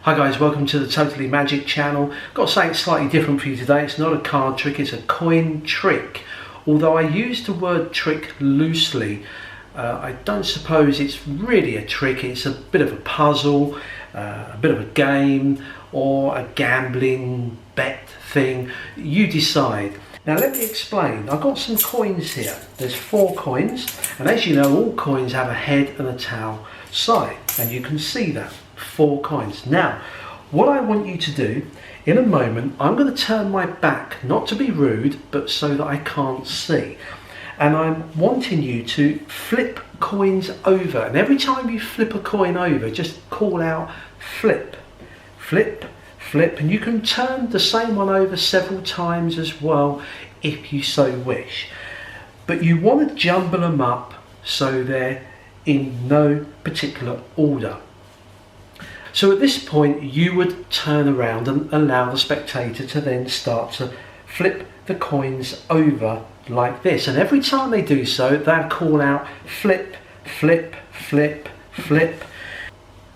Hi guys, welcome to the Totally Magic channel. Got something slightly different for you today. It's not a card trick, it's a coin trick. Although I use the word trick loosely, I don't suppose it's really a trick. It's a bit of a puzzle, a bit of a game, or a gambling bet thing. You decide. Now let me explain. I've got some coins here. There's 4 coins, and as you know, all coins have a head and a tail side, and you can see that. 4 coins. Now, what I want you to do, in a moment, I'm going to turn my back, not to be rude, but so that I can't see. And I'm wanting you to flip coins over. And every time you flip a coin over, just call out flip, flip, flip. And you can turn the same one over several times as well, if you so wish. But you want to jumble them up so they're in no particular order. So at this point, you would turn around and allow the spectator to then start to flip the coins over like this. And every time they do so, they'll call out flip, flip, flip, flip.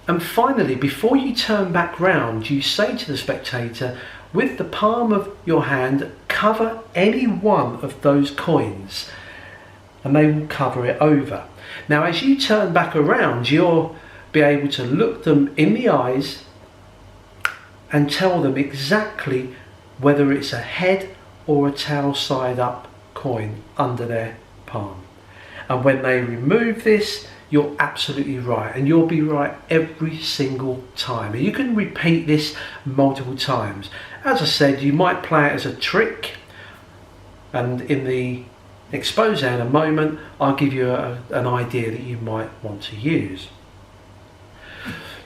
And finally, before you turn back round, you say to the spectator, with the palm of your hand, cover any one of those coins, and they will cover it over. Now, as you turn back around, you'll be able to look them in the eyes and tell them exactly whether it's a head or a tail side up coin under their palm. And when they remove this, you're absolutely right, and you'll be right every single time. And you can repeat this multiple times. As I said, you might play it as a trick, and in the expose in a moment, I'll give you an idea that you might want to use.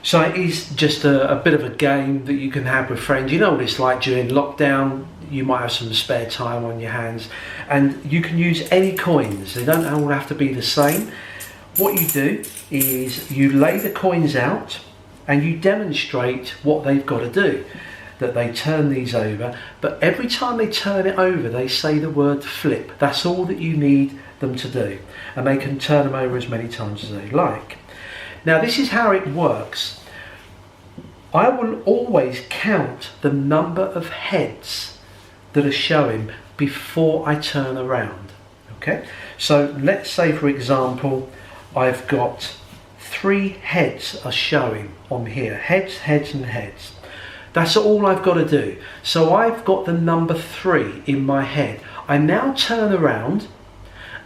So it is just a bit of a game that you can have with friends. You know what it's like during lockdown. You might have some spare time on your hands, and you can use any coins. They don't all have to be the same. What you do is you lay the coins out and you demonstrate what they've got to do. That they turn these over, but every time they turn it over, they say the word flip. That's all that you need them to do, and they can turn them over as many times as they like. Now, this is how it works. I will always count the number of heads that are showing before I turn around. Okay, so let's say, for example, I've got 3 heads are showing on here. Heads, heads and heads. That's all I've got to do. So I've got the number 3 in my head. I now turn around,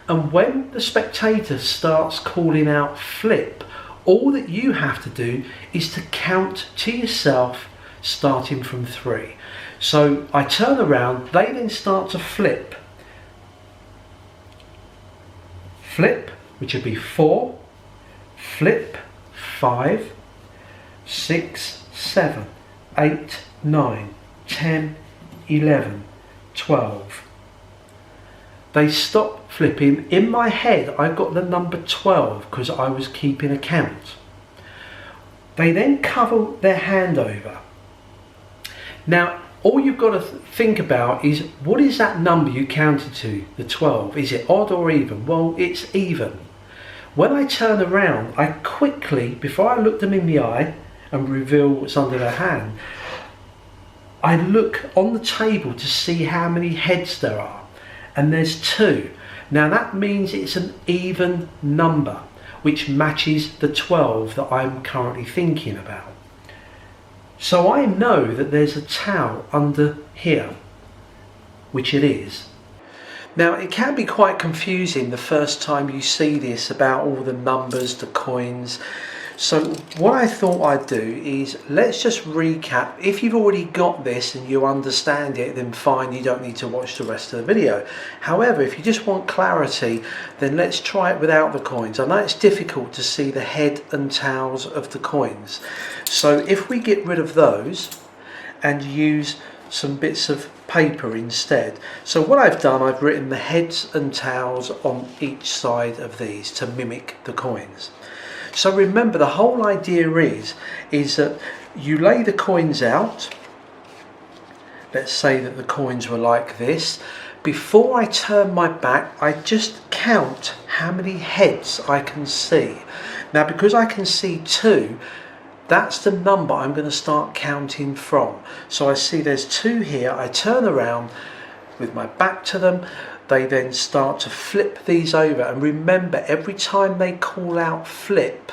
and when the spectator starts calling out flip, all that you have to do is to count to yourself starting from 3. So I turn around, they then start to flip. Flip, which would be 4, flip, 5, 6, 7, 8, 9, 10, 11, 12. They stop flipping. In my head, I've got the number 12 because I was keeping a count. They then cover their hand over. Now, all you've got to think about is, what is that number you counted to, the 12? Is it odd or even? Well, it's even. When I turn around, I quickly, before I look them in the eye and reveal what's under their hand, I look on the table to see how many heads there are. And there's 2. Now that means it's an even number, which matches the 12 that I'm currently thinking about. So I know that there's a towel under here, which it is. Now it can be quite confusing the first time you see this about all the numbers, the coins. So what I thought I'd do is, let's just recap. If you've already got this and you understand it, then fine, you don't need to watch the rest of the video. However, if you just want clarity, then let's try it without the coins. I know it's difficult to see the head and tails of the coins. So if we get rid of those and use some bits of paper instead. So what I've done, I've written the heads and tails on each side of these to mimic the coins. So remember, the whole idea is that you lay the coins out. Let's say that the coins were like this. Before I turn my back, I just count how many heads I can see. Now, because I can see 2, that's the number I'm going to start counting from. So I see there's 2 here. I turn around with my back to them. They then start to flip these over, and remember, every time they call out flip,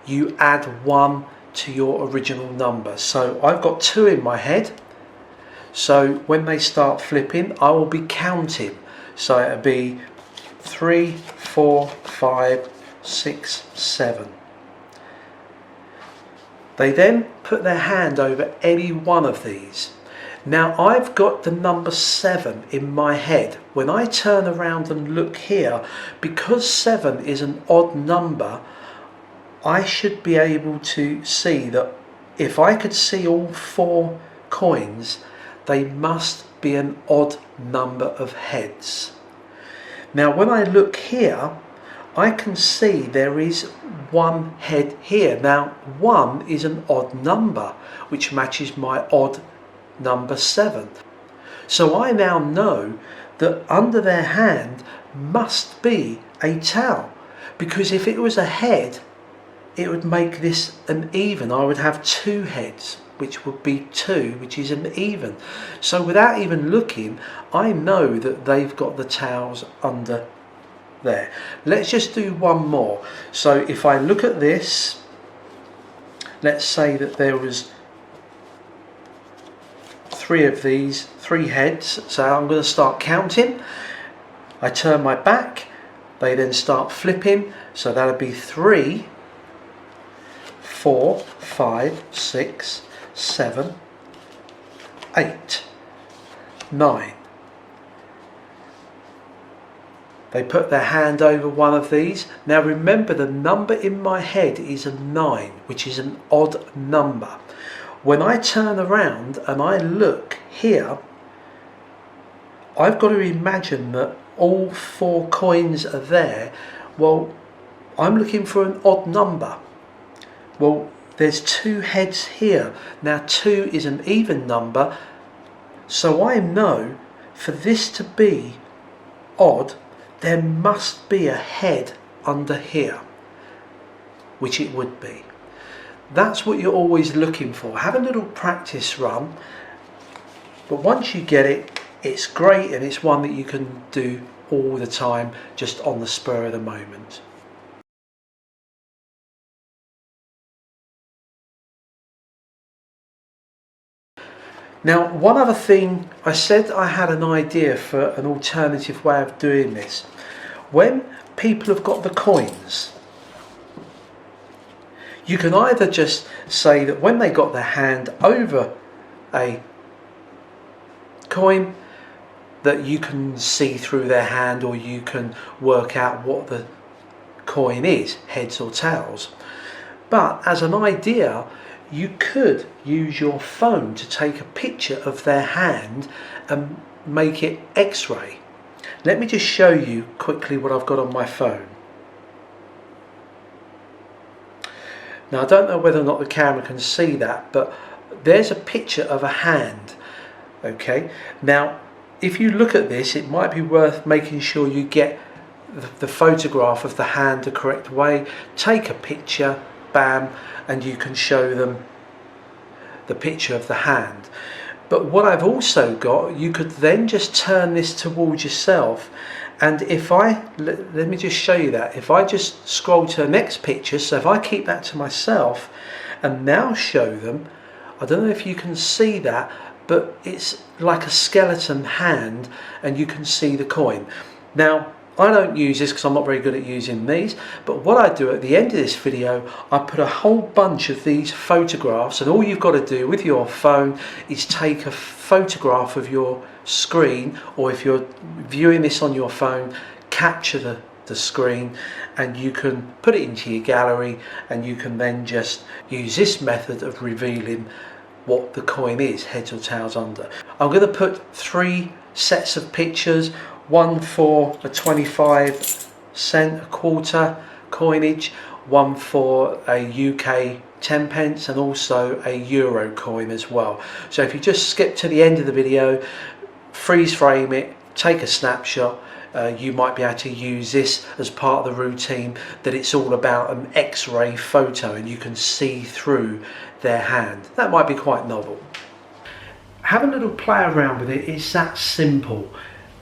you add 1 to your original number. So I've got 2 in my head, so when they start flipping, I will be counting. So it'll be 3, 4, 5, 6, 7. They then put their hand over any one of these. Now I've got the number 7 in my head. When I turn around and look here, because 7 is an odd number, I should be able to see that if I could see all 4 coins, they must be an odd number of heads. Now when I look here, I can see there is 1 head here. Now 1 is an odd number, which matches my odd number 7. So I now know that under their hand must be a tail, because if it was a head, it would make this an even. I would have 2 heads, which would be 2, which is an even. So without even looking, I know that they've got the tails under there. Let's just do one more. So if I look at this, let's say that there was 3 of these, 3 heads. So I'm going to start counting. I turn my back, they then start flipping. So that'll be 3, 4, 5, 6, 7, 8, 9. They put their hand over one of these. Now remember, the number in my head is a 9, which is an odd number. When I turn around and I look here, I've got to imagine that all 4 coins are there. Well, I'm looking for an odd number. Well, there's 2 heads here. Now 2 is an even number, so I know for this to be odd, there must be a head under here, which it would be. That's what you're always looking for. Have a little practice run, but once you get it, it's great, and it's one that you can do all the time, just on the spur of the moment. Now, one other thing, I said I had an idea for an alternative way of doing this. When people have got the coins, you can either just say that when they got their hand over a coin, that you can see through their hand, or you can work out what the coin is, heads or tails. But as an idea, you could use your phone to take a picture of their hand and make it X-ray. Let me just show you quickly what I've got on my phone. Now I don't know whether or not the camera can see that, but there's a picture of a hand. Okay, now if you look at this, it might be worth making sure you get the photograph of the hand the correct way. Take a picture, bam, and you can show them the picture of the hand. But what I've also got, you could then just turn this towards yourself, and if I let me just show you that. If I just scroll to the next picture, so if I keep that to myself and now show them, I don't know if you can see that, but it's like a skeleton hand, and you can see the coin. Now I don't use this because I'm not very good at using these, but what I do at the end of this video, I put a whole bunch of these photographs, and all you've got to do with your phone is take a photograph of your screen, or if you're viewing this on your phone, capture the screen, and you can put it into your gallery, and you can then just use this method of revealing what the coin is, heads or tails under. I'm going to put 3 sets of pictures, one for a 25 cent, a quarter coinage, one for a UK 10 pence, and also a euro coin as well. So if you just skip to the end of the video, freeze frame it, take a snapshot, you might be able to use this as part of the routine, that it's all about an X-ray photo and you can see through their hand. That might be quite novel. Have a little play around with it. It's that simple.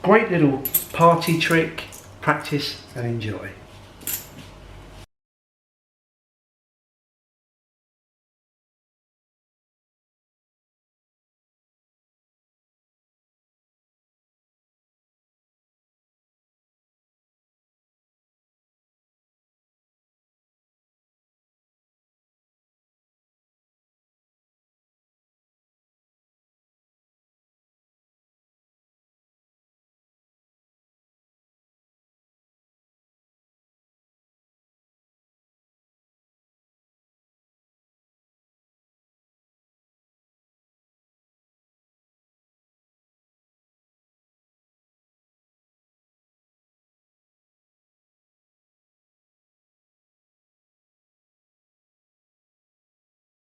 Great little party trick. Practice and enjoy.